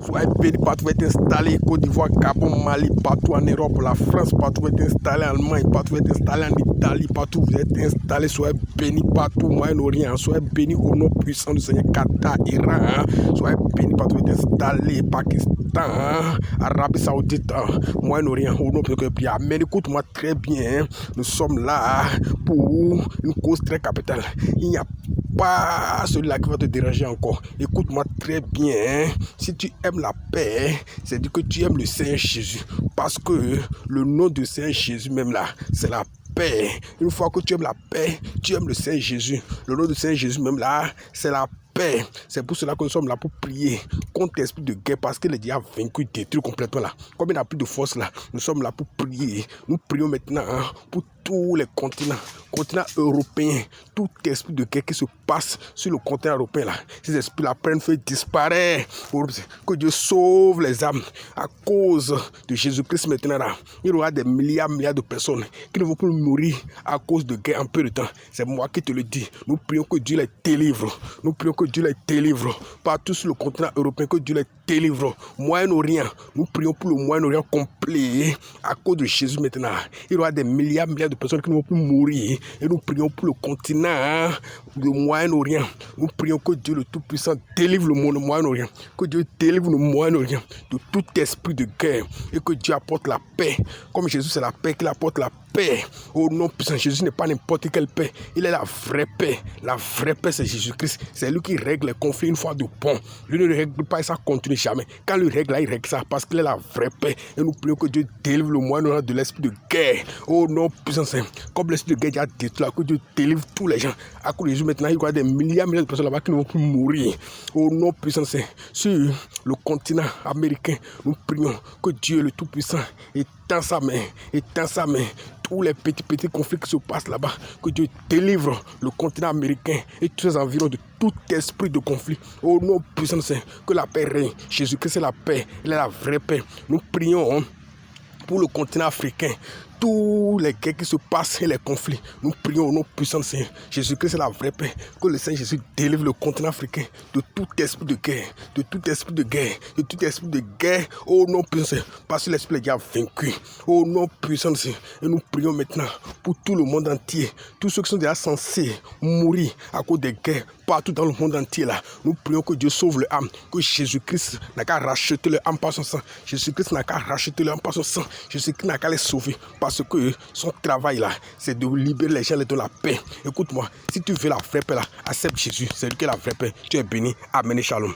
Soyez bénis partout, être installé Côte d'Ivoire, Gabon, Mali, partout en Europe, la France, partout être installé, Allemagne, partout être installé, en Italie, partout vous êtes installé. Soyez bénis partout, Moyen-Orient, soyez bénis au nom puissant du Seigneur, Qatar, Iran, soyez bénis partout être installé, Pakistan, Arabie Saoudite, Moyen-Orient, au nom de Dieu. Mais écoute-moi très bien, nous sommes là pour une cause très capitale. Il n'y a pas celui-là qui va te déranger encore. Écoute-moi très bien. Si tu aimes la paix, c'est dire que tu aimes le Seigneur Jésus. Parce que le nom du Seigneur Jésus même là, c'est la paix. Une fois que tu aimes la paix, tu aimes le Seigneur Jésus. Le nom du Seigneur Jésus même là, c'est la paix. C'est pour cela que nous sommes là pour prier contre l'esprit de guerre, parce que le diable a vaincu, détruit complètement là. Comme il n'a plus de force là, nous sommes là pour prier. Nous prions maintenant pour tous les continents européens, tout esprit de guerre qui se passe sur le continent européen là, ces esprits là prennent feu, disparaître. Que Dieu sauve les âmes à cause de Jésus-Christ maintenant là. Il y aura des milliards de personnes qui ne vont plus mourir à cause de guerre en peu de temps. C'est moi qui te le dis. Nous prions que Dieu les délivre. Nous prions que Dieu les délivre partout sur le continent européen, que Dieu les délivre. Moyen-Orient, nous prions pour le Moyen-Orient complet à cause de Jésus maintenant. Il y aura des milliards de personnes qui ne vont plus mourir. Et nous prions pour le continent du Moyen-Orient. Nous prions que Dieu le Tout-Puissant délivre le Moyen-Orient. Que Dieu délivre le Moyen-Orient de tout esprit de guerre. Et que Dieu apporte la paix. Comme Jésus, c'est la paix qu'il apporte, la paix. Au nom puissant, Jésus n'est pas n'importe quelle paix. Il est la vraie paix. La vraie paix, c'est Jésus-Christ. C'est lui qui règle les conflits une fois de bon. Lui ne règle pas et ça continue jamais. Quand lui règle là, il règle ça parce qu'il est la vraie paix. Et nous prions que Dieu délivre le Moyen-Orient de l'esprit de guerre. Au nom puissant, comme l'esprit de guerre a détruit, que Dieu délivre tous les gens. À cause de Jésus, maintenant, il y aura des milliards de personnes là-bas qui ne vont plus mourir. Au nom puissant, sur le continent américain, nous prions que Dieu, le Tout-Puissant, étend sa main, tous les petits conflits qui se passent là-bas, que Dieu délivre le continent américain et tous les environs de tout esprit de conflit. Au nom puissant, que la paix règne. Jésus-Christ, c'est la paix, il est la vraie paix. Nous prions pour le continent africain, tous les guerres qui se passent et les conflits. Nous prions au nom puissant du Seigneur. Jésus-Christ, c'est la vraie paix. Que le Seigneur Jésus délivre le continent africain de tout esprit de guerre, de tout esprit de guerre, de tout esprit de guerre. Au nom puissant, parce que l'esprit est déjà vaincu. Au nom puissant du Seigneur. Et nous prions maintenant pour tout le monde entier, tous ceux qui sont déjà censés mourir à cause des guerres partout dans le monde entier là. Nous prions que Dieu sauve leur âme, que Jésus-Christ n'a qu'à racheter leur âme par son sang. Jésus-Christ n'a qu'à racheter leur âme par son sang. Jésus-Christ n'a qu'à les sauver, parce que son travail là, c'est de libérer les gens et de la paix. Écoute-moi, si tu veux la vraie paix là, accepte Jésus, c'est lui qui est la vraie paix. Tu es béni. Amen et shalom.